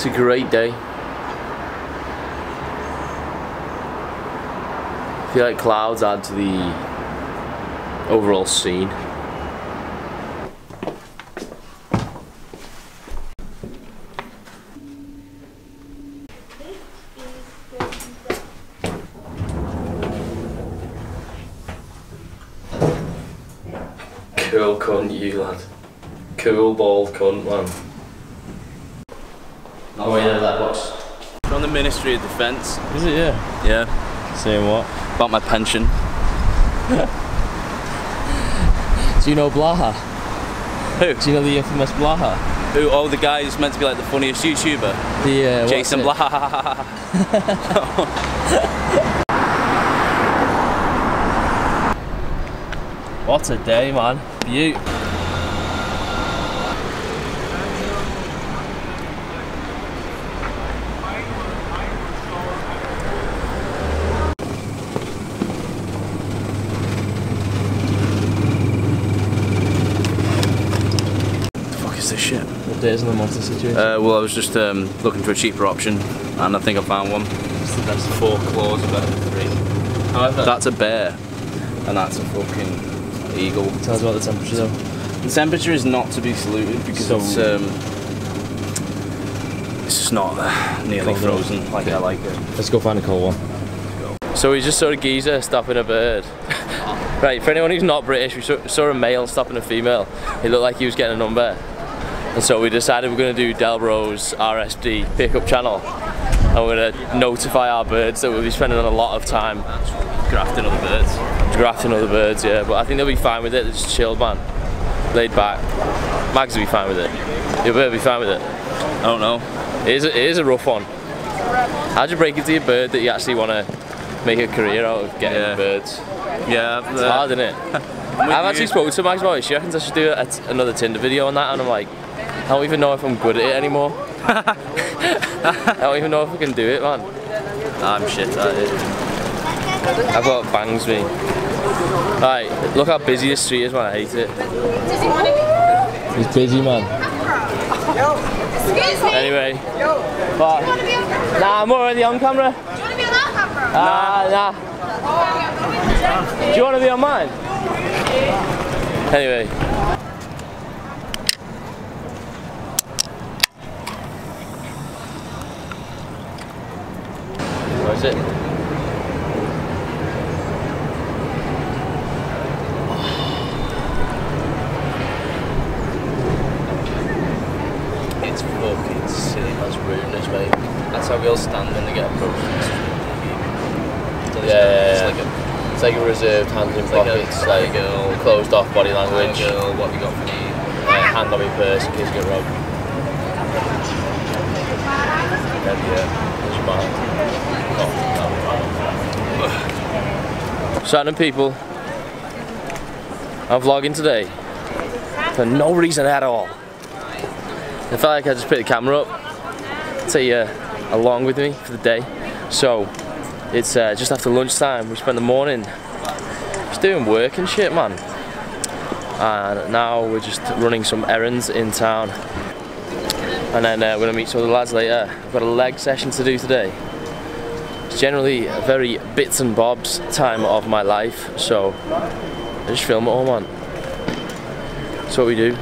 It's a great day. I feel like clouds add to the overall scene. Cool cunt, you lad. Cool bald cunt, man. Oh yeah, that box. From the Ministry of Defence. Is it, yeah? Yeah. Saying what? About my pension. Do you know Blaha? Who? Do you know the infamous Blaha? Who? Oh, the guy who's meant to be like the funniest YouTuber? The, Jason Blaha. What a day, man. Beaut. This shit. What days in the month situation? Well, I was just looking for a cheaper option, and I think I found one. What's the best? 4 claws are better than 3. However, that's a bear, and that's a fucking eagle. Tell us about the temperature though. The temperature is not to be saluted because it's just not nearly frozen like I like it. Let's go find a cold one. So we just saw a geezer stopping a bird. Right, for anyone who's not British, we saw a male stopping a female. It looked like he was getting a number. And so we decided we're going to do Delro's RSD pickup channel, and we're going to notify our birds that we'll be spending a lot of time grafting other birds. Grafting other birds, yeah, but I think they'll be fine with it. They're just chilled, man. Laid back. Mags will be fine with it. Your bird will be fine with it. I don't know. It is a rough one. How'd you break it to your bird that you actually want to make a career out of getting birds? Yeah, it's hard, isn't it? I've actually spoken to Mags about it. She reckons I should do another Tinder video on that, and I'm like, I don't even know if I'm good at it anymore. I don't even know if I can do it, man. I'm shit at it. I've got bangs, me. Right, look how busy this street is, man. I hate it. He's busy, man. Anyway, but nah, I'm already on camera. Do you want to be on our camera? Nah. Do you want to be on mine? Anyway. Where is it? It's fucking silly, that's rudeness, mate. That's how we all stand when they get approached. It's like a reserved hands in pockets, like a closed off body language. Girl, what have you got for me? Hand on my purse in case you get robbed. Random people. I'm vlogging today for no reason at all. I felt like I just picked the camera up, take you along with me for the day. So it's just after lunchtime. We spent the morning just doing work and shit, man. And now we're just running some errands in town. And then we're gonna meet some of the lads later. I've got a leg session to do today. It's generally a very bits and bobs time of my life, so I just film it all, man. That's what we do.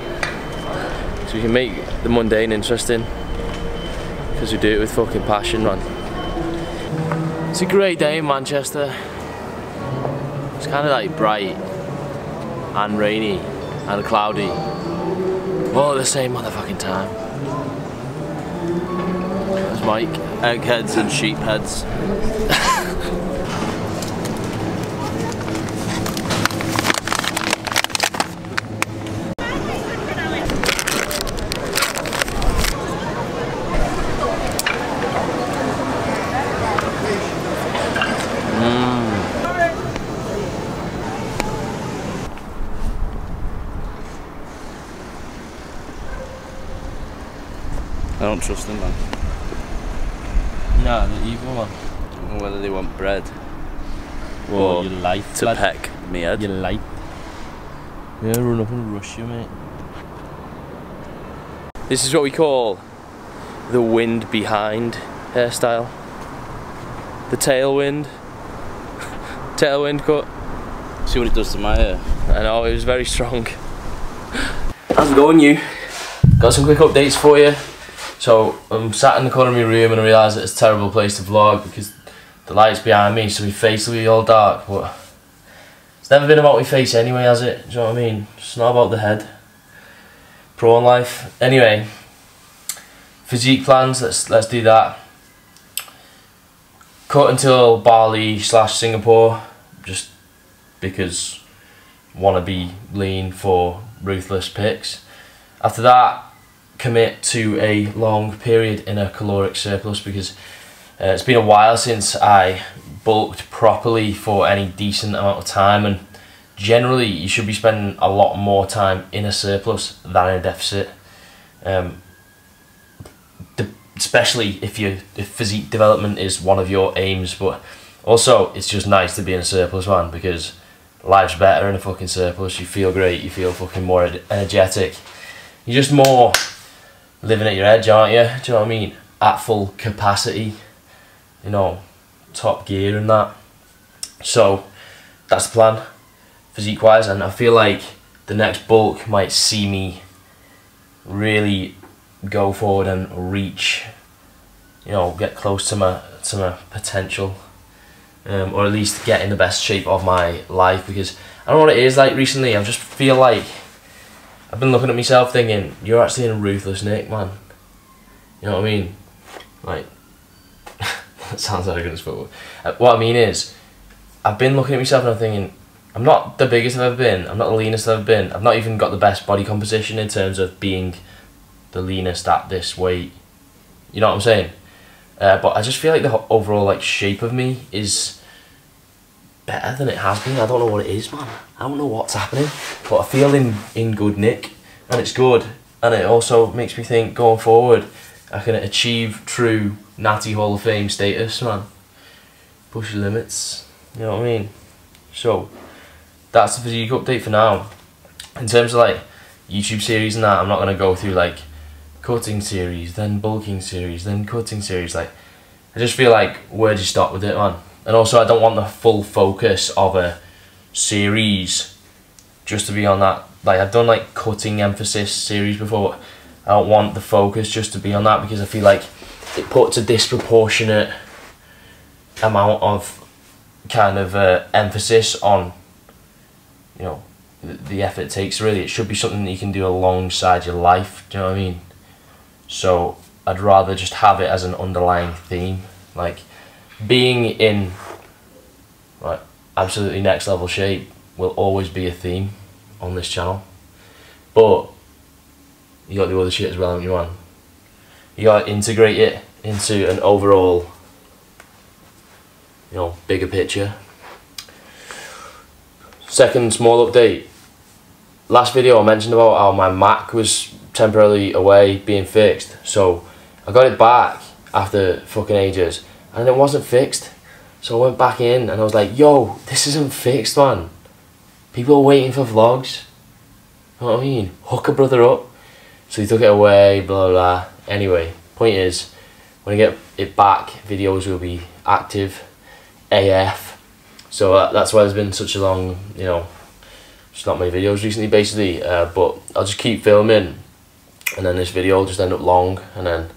So we can make the mundane interesting, because we do it with fucking passion, man. It's a great day in Manchester. It's kind of like bright and rainy and cloudy all at the same motherfucking time. There's Mike. Eggheads and sheepheads. I don't trust them, man. Nah, the evil one. Whether they want bread Whoa, or you light, to lad. peck me head. You light. Yeah, run up and rush you, mate. This is what we call the wind behind hairstyle. The tailwind. Tailwind cut. See what it does to my hair. I know, it was very strong. How's it going, you? Got some quick updates for you. So, I'm sat in the corner of my room and I realised that it's a terrible place to vlog because the light's behind me, so my face will be all dark, but it's never been about my face anyway, has it? Do you know what I mean? It's not about the head. Prawn life. Anyway, physique plans, let's do that. Cut until Bali / Singapore, just because want to be lean for ruthless pics. After that, commit to a long period in a caloric surplus because it's been a while since I bulked properly for any decent amount of time, and generally you should be spending a lot more time in a surplus than in a deficit, especially if physique development is one of your aims. But also it's just nice to be in a surplus, man, because life's better in a fucking surplus. You feel great, you feel fucking more energetic, you're just more living at your edge, aren't you? Do you know what I mean? At full capacity, you know, top gear and that. So that's the plan, physique wise, and I feel like the next bulk might see me really go forward and reach, you know, get close to my potential, or at least get in the best shape of my life, because I don't know what it is like recently. I just feel like I've been looking at myself thinking, you're actually in a ruthless nick, man. You know what I mean? Like, that sounds arrogant as fuck. What I mean is, I've been looking at myself and I'm thinking, I'm not the biggest I've ever been, I'm not the leanest I've ever been, I've not even got the best body composition in terms of being the leanest at this weight. You know what I'm saying? But I just feel like the overall like shape of me is better than it has been. I don't know what it is, man. I don't know what's happening, but I feel in good nick, and it's good. And it also makes me think, going forward, I can achieve true Natty Hall of Fame status, man. Push your limits, you know what I mean? So that's the physique update for now. In terms of like YouTube series and that, I'm not gonna go through like cutting series, then bulking series, then cutting series. Like, I just feel like, where do you stop with it, man? And also, I don't want the full focus of a series just to be on that. Like, I've done like cutting emphasis series before, but I don't want the focus just to be on that, because I feel like it puts a disproportionate amount of kind of emphasis on, you know, the effort it takes. Really, it should be something that you can do alongside your life. Do you know what I mean? So I'd rather just have it as an underlying theme. Like, being in like absolutely next level shape will always be a theme on this channel, but you got to do other shit as well, haven't you, man? You got to integrate it into an overall, you know, bigger picture. Second small update. Last video I mentioned about how my Mac was temporarily away being fixed, so I got it back after fucking ages and it wasn't fixed. So I went back in and I was like, yo, this isn't fixed, man. People are waiting for vlogs. You know what I mean? Hook a brother up. So he took it away, blah, blah, blah. Anyway, point is, when I get it back, videos will be active AF. So that's why there's been such a long, you know, just not many videos recently, basically. But I'll just keep filming, and then this video will just end up long, and then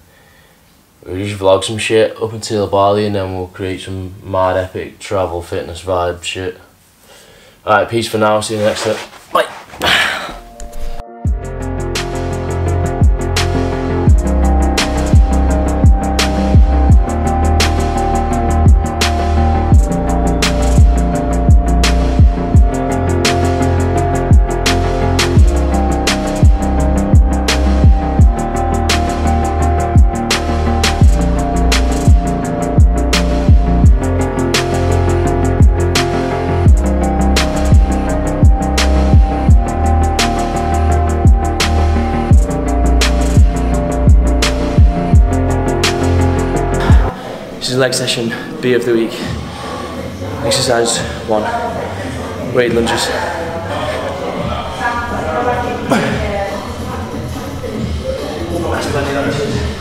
we'll just vlog some shit up until Bali, and then we'll create some mad epic travel fitness vibe shit. Alright, peace for now, see you in the next clip. Bye. This is leg session B of the week. Exercise 1, weight lunges. That's plenty, that is.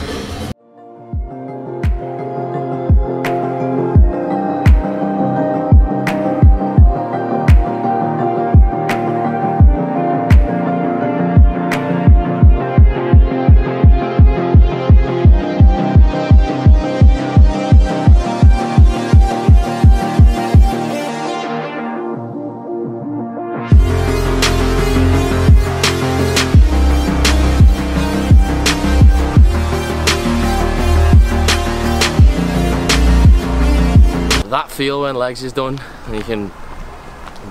feel when legs is done, and you can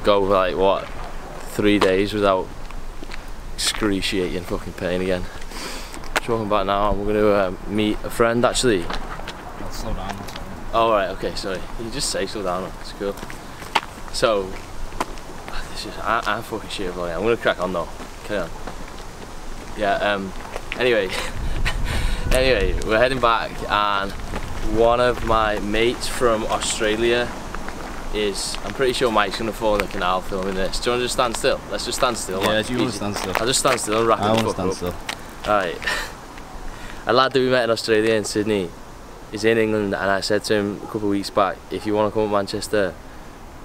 go like what 3 days without excruciating fucking pain again. Just walking back now, and we're gonna meet a friend actually. I'll slow down. Oh right, okay, sorry. You can just say slow down, it's cool. So, this is, I'm fucking shit vlogging. I'm gonna crack on though. Carry on. Yeah, anyway, we're heading back, and one of my mates from Australia is, I'm pretty sure Mike's gonna fall in the canal filming this. Do you want to just stand still? Let's just stand still. Yeah, do you want to stand still? I'll just stand still and wrap it I the want to fuck stand up. still. Alright. A lad that we met in Australia, in Sydney, is in England, and I said to him a couple of weeks back, if you want to come to Manchester,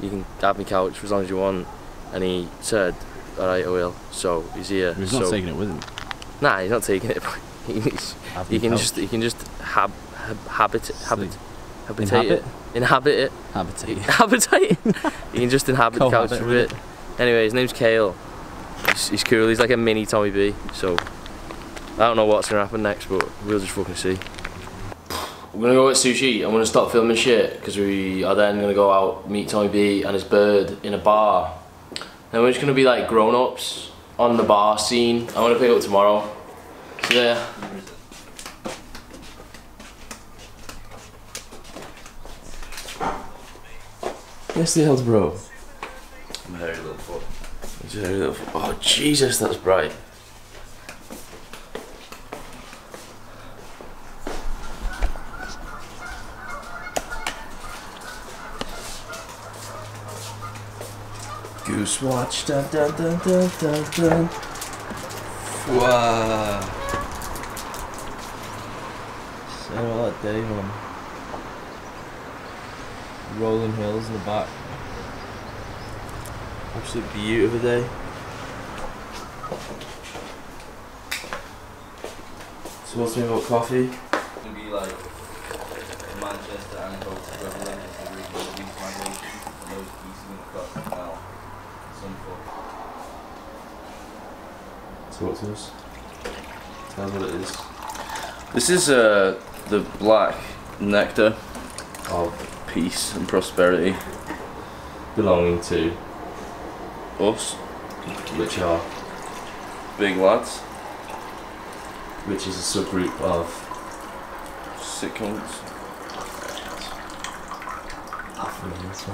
you can have my couch for as long as you want. And he said, alright, I will. So he's here. He's not taking it with him. Nah, he's not taking it. He can just habitate it. You can just inhabit the couch for a bit. Anyway, his name's Kale. He's cool. He's like a mini Tommy B. So I don't know what's gonna happen next, but we'll just fucking see. We're gonna go get sushi. I'm gonna stop filming shit because we are then gonna go out, meet Tommy B and his bird in a bar. And we're just gonna be like grown-ups on the bar scene. I'm gonna pick up tomorrow. So yeah. Yes, the hell's bro. I'm a hairy little foot. Oh Jesus, that's bright. Goose watch, dun dun dun dun dun dun. Wow. So all that day, man. Rolling hills in the back. Absolute beauty of a day. So what's me about coffee? It's gonna be like Manchester and Colts equivalent of the regional beach migration and those pieces in the cut now. Some fuck. Talk to us. Tell us what it is. This is the black nectar of peace and prosperity Belonging to us, which are big lads, which is a subgroup of sitcoms, alpha males.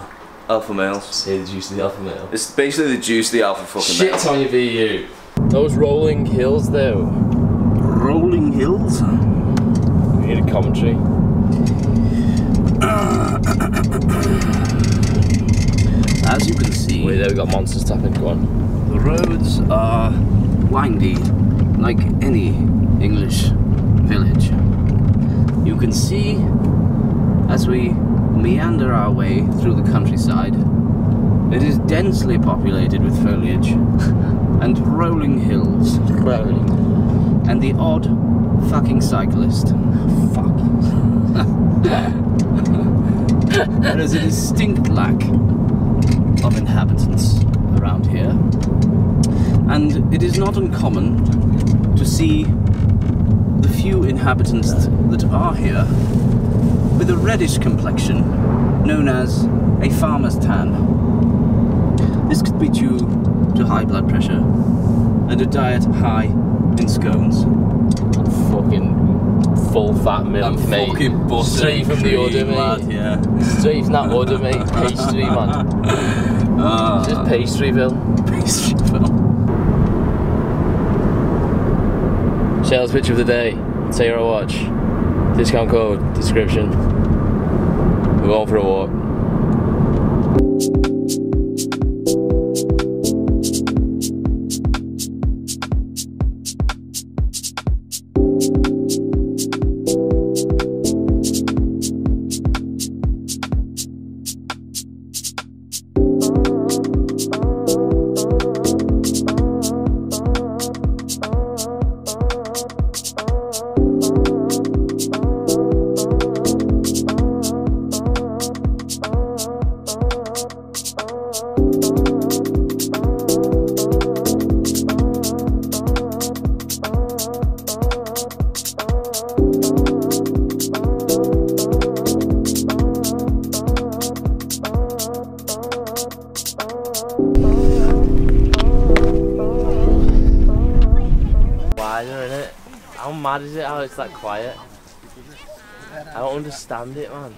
alpha males. Say the juice of the alpha male. It's basically the juice of the alpha fucking male. Shit on your VU. Those rolling hills though. Rolling hills? We need a commentary. As you can see, Wait, there we got monsters tapping, go on. the roads are windy, like any English village. You can see, as we meander our way through the countryside, it is densely populated with foliage and rolling hills and the odd fucking cyclist. Fuck. There is a distinct lack of inhabitants around here, and it is not uncommon to see the few inhabitants that are here with a reddish complexion known as a farmer's tan. This could be due to high blood pressure and a diet high in scones. Fucking full fat milk, mate. Fucking butter Straight from the order, mate. lad, yeah. Straight from that order, mate. Pastry, man. Is this Pastryville? Pastryville. Sales pitch of the day. Say your watch. Discount code, description. We're going for a walk. mad is it how it's that quiet? I don't understand it, man.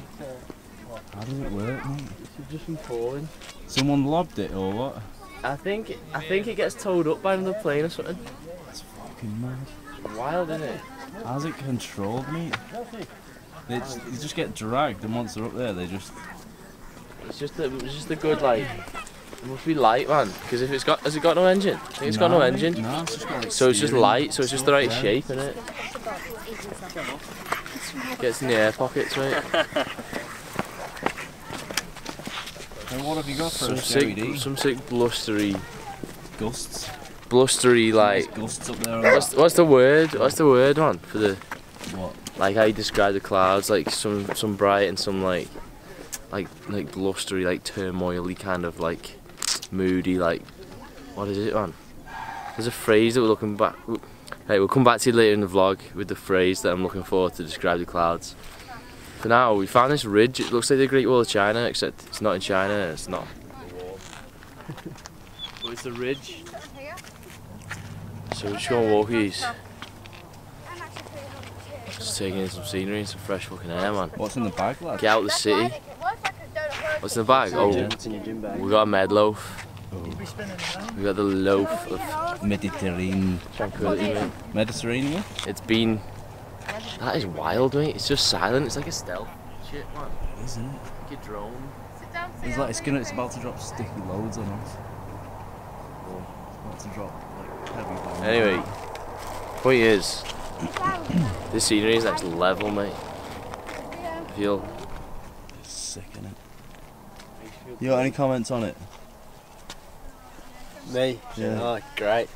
How does it work, mate? It should just be falling. Someone lobbed it or what? I think it gets towed up by another plane or something. That's fucking mad. It's wild, isn't it? How's it controlled, mate? They just get dragged, and once they're up there, they just... It's just a good, like... It must be light, man. Because if it's got... Has it got no engine? I think it's got no engine. No, it's just got, like, so it's just steering. light, so it's just the right shape, isn't it? Gets in the air pockets, mate. And what have you got for some sick blustery... Gusts? Blustery, like... Gusts up there. What's the word? What's the word, man? For the... What? Like how you describe the clouds, like some bright and some like blustery, like turmoily kind of like moody, like what is it, man? There's a phrase that we're looking back. Hey, we'll come back to you later in the vlog with the phrase that I'm looking for to describe the clouds. For now, we found this ridge. It looks like the Great Wall of China, except it's not in China. It's not a wall. But it's the ridge. So we're just gonna walk these. Just taking in some scenery and some fresh fucking air, man. What's in the bag, lad? Get out of the city. What's in the bag? Oh, we got a med loaf. We got the loaf of Mediterranean. tranquility, mate. Mediterranean? It's been... That is wild, mate. It's just silent. It's like a stealth shit, man. Isn't it? Like a drone. It's like it's about to drop sticky loads on us. It's about to drop like heavy bombs. Anyway, point is, this scenery is next level, mate. I feel sick, innit? You got any comments on it? Me? Yeah. Oh, great.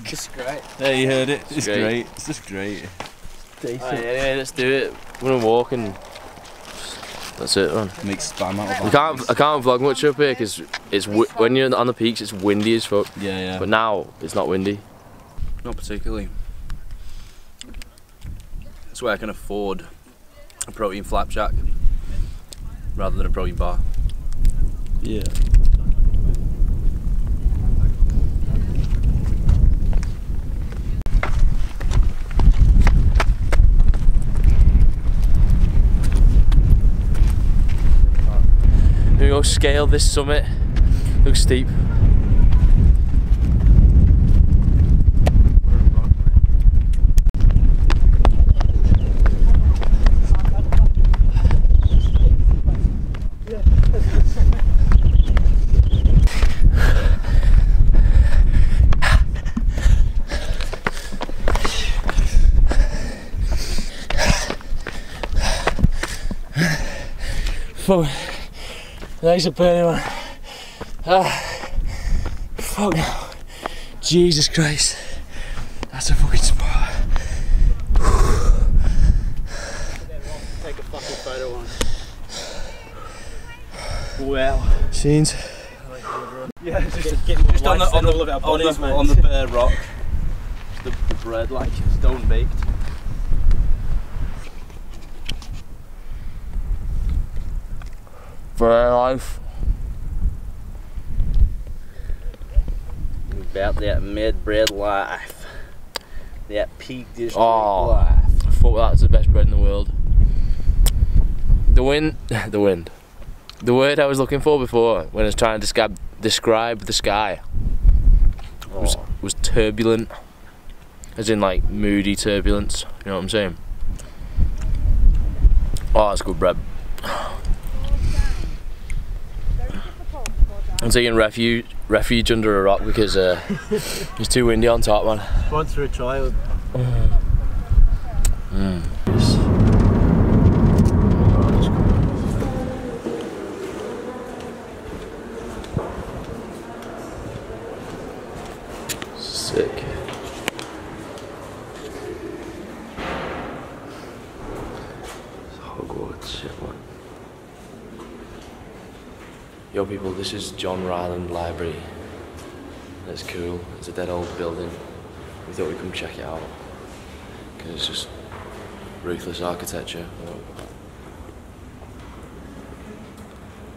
Just great. Yeah, you heard it. It's great. great. It's just great. decent. Right, anyway, let's do it. We're gonna walk and that's it, man. Make spam out of I can't vlog much up here because it's when you're on the peaks, it's windy as fuck. Yeah, yeah. But now it's not windy. Not particularly. That's where I can afford a protein flapjack rather than a protein bar. Yeah. We're gonna go scale this summit. Looks steep. Fuck. Thanks a penny, man. Fuck now. Jesus Christ. That's a fucking spot. Take a fucking photo on. Wow. Scenes. Yeah, just on the bare rock. The bread like stone baked. For life. About that mid-bread life. That Peak District Oh, life. I thought that's the best bread in the world. The wind. The word I was looking for before when I was trying to describe the sky was turbulent. As in like moody turbulence, you know what I'm saying? Oh, that's good bread. I'm taking refuge under a rock because it's too windy on top, man. Once for a child. Sick. It's Hogwarts shit, man. Yo people, this is John Ryland Library. It's cool, it's a dead old building. We thought we'd come check it out. Because it's just ruthless architecture.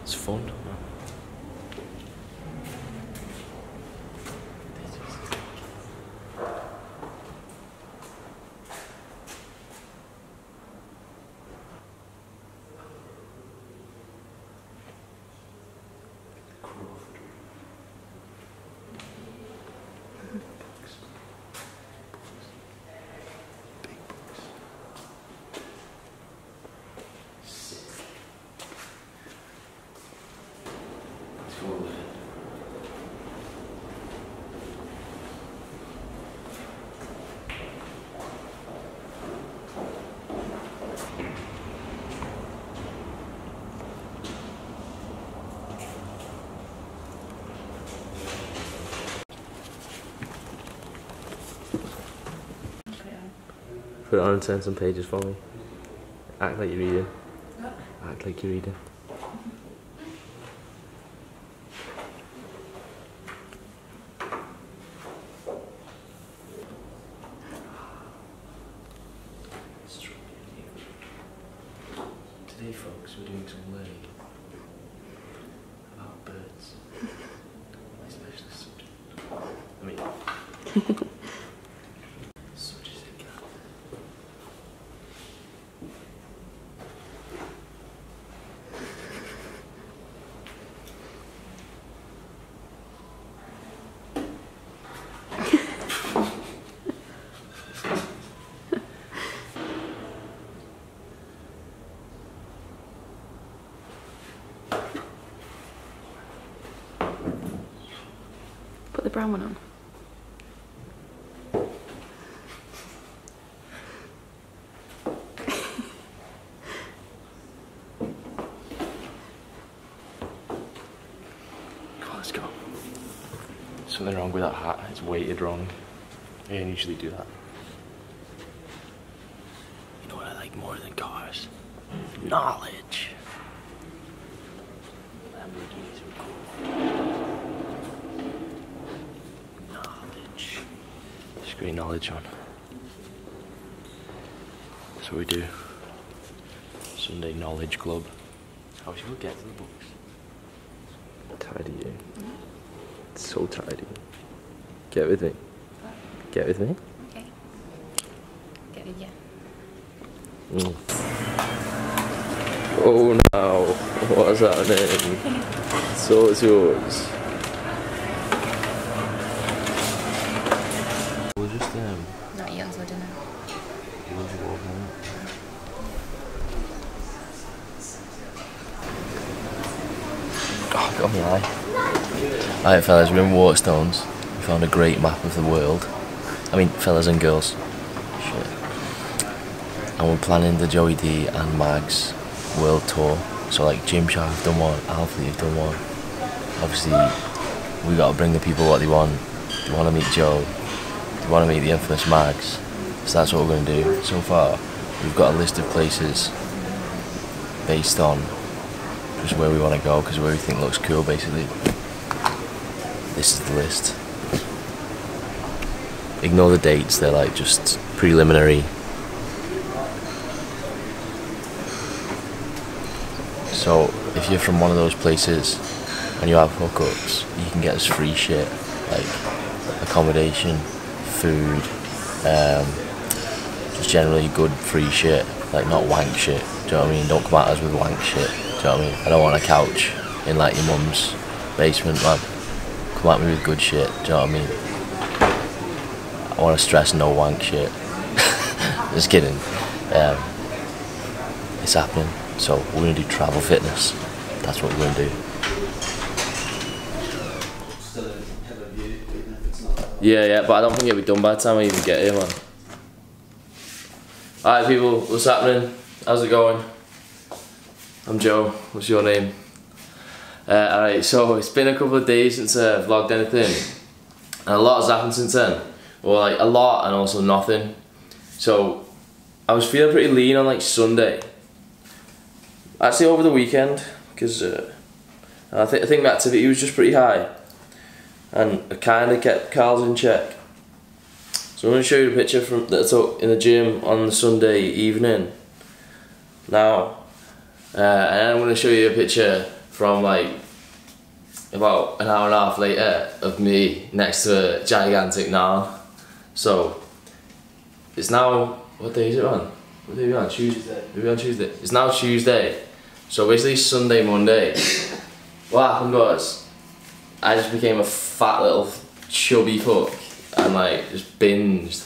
It's fun. Put it on and turn some pages for me. Act like you're reading. Act like you're reading. Today, folks, we're doing some learning about birds. My specialist subject. I mean, such as it can. Put the brown one on. Come on, let's go. Something wrong with that hat. It's weighted wrong. I don't usually do that. You know what I like more than cars? Knowledge. Lamborghinis are cool. Knowledge. Just great knowledge on. That's what we do. Sunday Knowledge Club. How should we get to the books? Tidy, eh? It's so tidy. Get with me. Get with me. Okay. Get with you. Oh no, what's happening? So it's yours. We'll just Not yet until dinner. we'll just walk home. Oh, got me eye. Alright fellas, we're in Waterstones. We found a great map of the world. I mean, fellas and girls. Shit. And we're planning the Joey D and Mags world tour. So like Gymshark have done one, Alpha have done one. Obviously, we gotta bring the people what they want. They wanna meet Joe. They wanna meet the infamous Mags. So that's what we're gonna do. So far, we've got a list of places based on just where we wanna go, because where we think looks cool basically. This is the list. Ignore the dates, they're like just preliminary. So if you're from one of those places and you have hookups, you can get us free shit like accommodation, food, just generally good free shit, like not wank shit. Do you know what I mean? Don't come at us with wank shit. Do you know what I mean? I don't want a couch in like your mum's basement, man. Come at me with good shit. Do you know what I mean? I want to stress no wank shit. Just kidding. It's happening. So we're going to do travel fitness. That's what we're going to do. Yeah, but I don't think it'll be done by the time I even get here, man. Alright people, what's happening? How's it going? I'm Joe. What's your name? Alright, so it's been a couple of days since I vlogged anything. And a lot has happened since then. Well, like a lot and also nothing. So I was feeling pretty lean on like Sunday. Actually over the weekend, because I think the activity was just pretty high. And I kind of kept Carl's in check. So I'm going to show you the picture from that I took in the gym on the Sunday evening. Now, and I'm going to show you a picture from like about an hour and a half later of me next to a gigantic Narn. So it's now, what day is it on? What day are we on? Tuesday. Are we on Tuesday? It's now Tuesday. So basically Sunday, Monday. What happened was I just became a fat little chubby fuck and like just binged.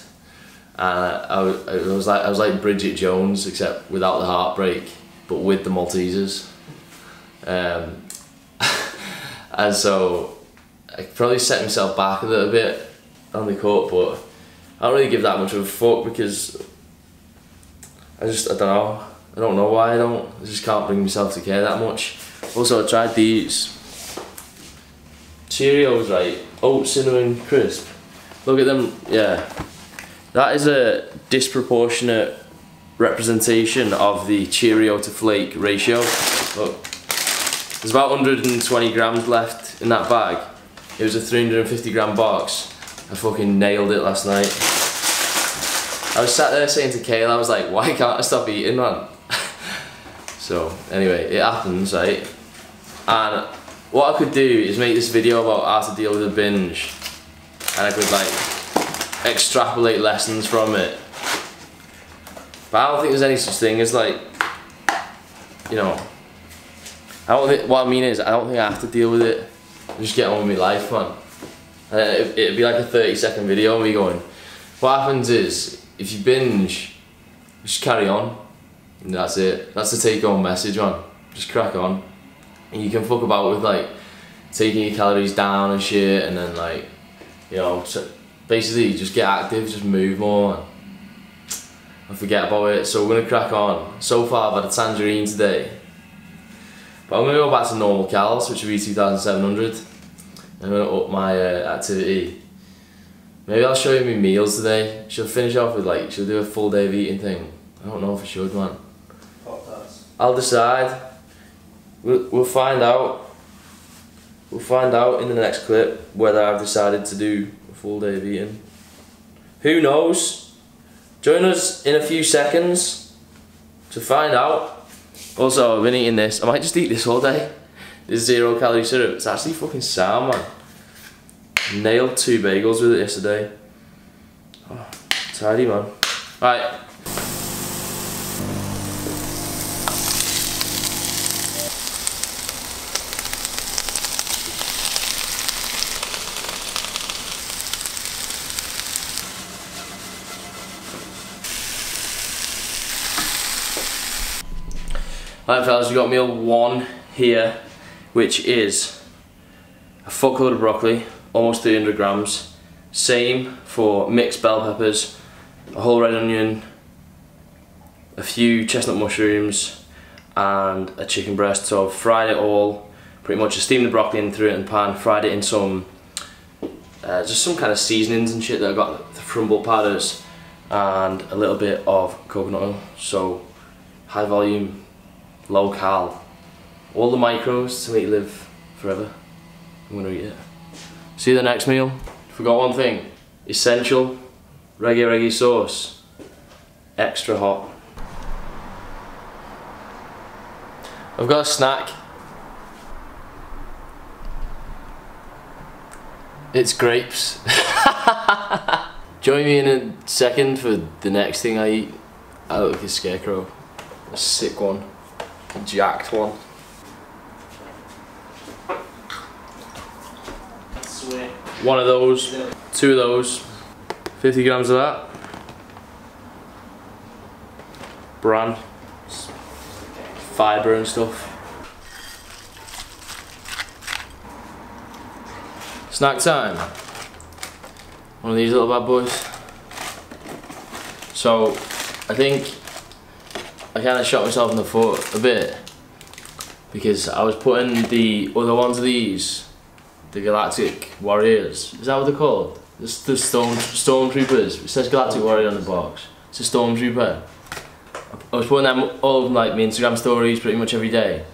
And I was like Bridget Jones except without the heartbreak, but with the Maltesers. And so I probably set myself back a little bit on the court, but I don't really give that much of a fuck because I don't know. I don't know why I just can't bring myself to care that much. Also, I tried these Cheerios, right? Oat cinnamon crisp. Look at them, yeah. That is a disproportionate representation of the Cheerio to flake ratio. Look, there's about 120 grams left in that bag. It was a 350 gram box. I fucking nailed it last night. I was sat there saying to Kayla, I was like, why can't I stop eating, man? So anyway, it happens, right? And what I could do is make this video about how to deal with a binge, and I could like extrapolate lessons from it. But I don't think there's any such thing as like, you know, what I mean is I don't think I have to deal with it. I just get on with my life, man. It'd be like a 30-second video of me going, what happens is, if you binge, just carry on. And that's it. That's the take-home message, man. Just crack on. And you can fuck about with like taking your calories down and shit, and then like, you know, so basically just get active, just move more and forget about it. So we're gonna crack on. So far I've had a tangerine today, but I'm gonna go back to normal calories, which would be 2,700. I'm gonna up my activity. Maybe I'll show you my meals today. She'll finish off with like, she'll do a full day of eating thing. I don't know if I should, man. I'll decide. We'll find out. We'll find out in the next clip whether I've decided to do a full day of eating. Who knows? Join us in a few seconds to find out. Also, I've been eating this. I might just eat this all day. This 0 calorie syrup. It's actually fucking sound, man. Nailed 2 bagels with it yesterday. Oh, tidy, man. Right. Right fellas, we got meal 1 here, which is a fuckload of broccoli, almost 300 grams. Same for mixed bell peppers, a whole red onion, a few chestnut mushrooms, and a chicken breast. So I've fried it all, pretty much just steamed the broccoli and threw it in the pan, fried it in some, just some kind of seasonings and shit that I got, the crumble powders, and a little bit of coconut oil. So high volume, low cal, all the micros to make you live forever. I'm gonna eat it. See you the next meal. Forgot one thing, essential reggae sauce, extra hot. I've got a snack. It's grapes. Join me in a second for the next thing I eat. I look like a scarecrow. A sick one. A jacked one. Sweet. One of those, 2 of those, 50 grams of that. Bran. Fibre and stuff. Snack time. One of these little bad boys. So, I think I kind of shot myself in the foot a bit because I was putting the other ones of these, the Galactic Warriors. Is that what they're called? The Stormtroopers. It says Galactic Warrior on the box. It's a Stormtrooper. I was putting them all over like my Instagram stories pretty much every day,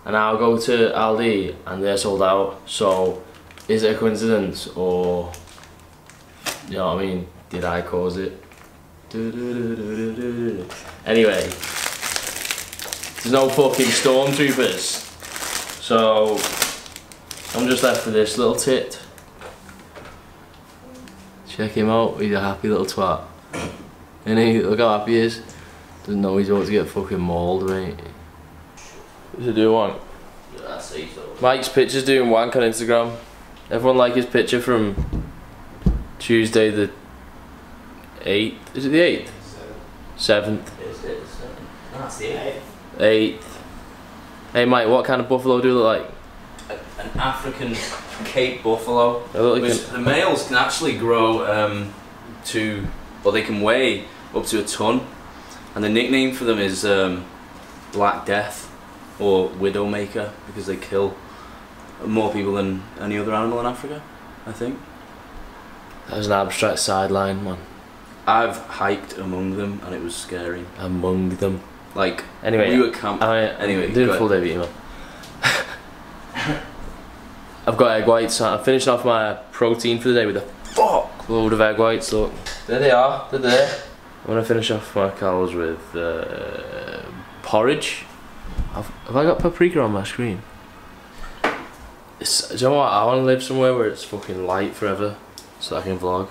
and I'll go to Aldi and they're sold out. So, is it a coincidence, or you know what I mean? Did I cause it? Anyway, there's no fucking Stormtroopers, so I'm just left with this little tit. Check him out, he's a happy little twat. And look how happy he is. Doesn't know he's about to get fucking mauled, mate. What's he do wank? Yeah, I see so. Mike's picture's doing wank on Instagram. Everyone like his picture from Tuesday the 8th. Is it the 8th? 7th. That's the 8th. 8th. Hey Mike, what kind of buffalo do you look like? An African Cape buffalo. They look like The males can actually grow they can weigh up to a ton, and the nickname for them is Black Death or Widowmaker because they kill more people than any other animal in Africa, I think. That was an abstract sideline, man. I've hiked among them and it was scary. Among them. Like, Anyway, we were camping. Anyway, doing go a full ahead. day of emo. I've got egg whites. I'm finishing off my protein for the day with a fuck load of egg whites. Look, there they are. They're there. I'm gonna finish off my calories with porridge. Have I got paprika on my screen? Do you know what? I want to live somewhere where it's fucking light forever, so I can vlog.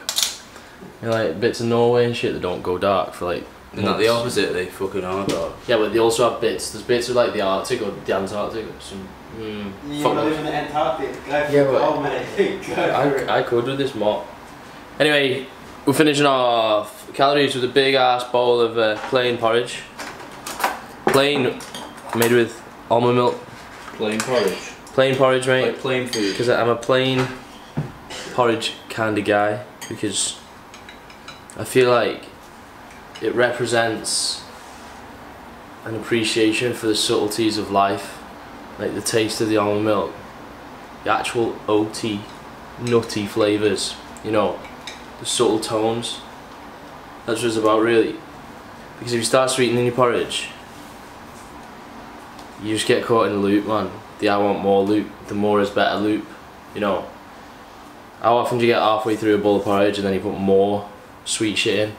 You know, like bits of Norway and shit that don't go dark for like. Isn't that the opposite? They fucking are dark. Yeah, but they also have bits. There's bits of like the Arctic or the Antarctic. Some. You want to live in the Antarctic? Yeah, but I could with this mop. Anyway, we're finishing off calories with a big ass bowl of plain porridge. Plain, made with almond milk. Plain porridge. Plain porridge, mate. Like plain food. Because I'm a plain porridge kind of guy. Because I feel like it represents an appreciation for the subtleties of life. Like the taste of the almond milk, the actual oaty, nutty flavours, you know, the subtle tones. That's what it's about, really. Because if you start sweetening your porridge, you just get caught in a loop, man. The I want more loop, the more is better loop, you know. How often do you get halfway through a bowl of porridge and then you put more sweet shit in?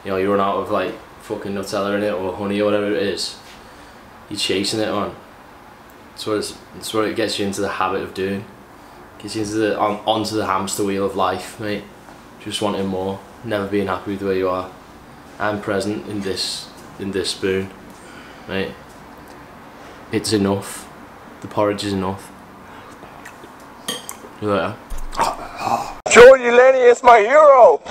You know, you run out of like fucking Nutella in it or honey or whatever it is. You're chasing it, man. That's what it gets you into the habit of doing. Gets you into the onto the hamster wheel of life, mate. Just wanting more, never being happy with where you are. I'm present in this spoon, mate. It's enough. The porridge is enough. You like that? Delaney is my hero!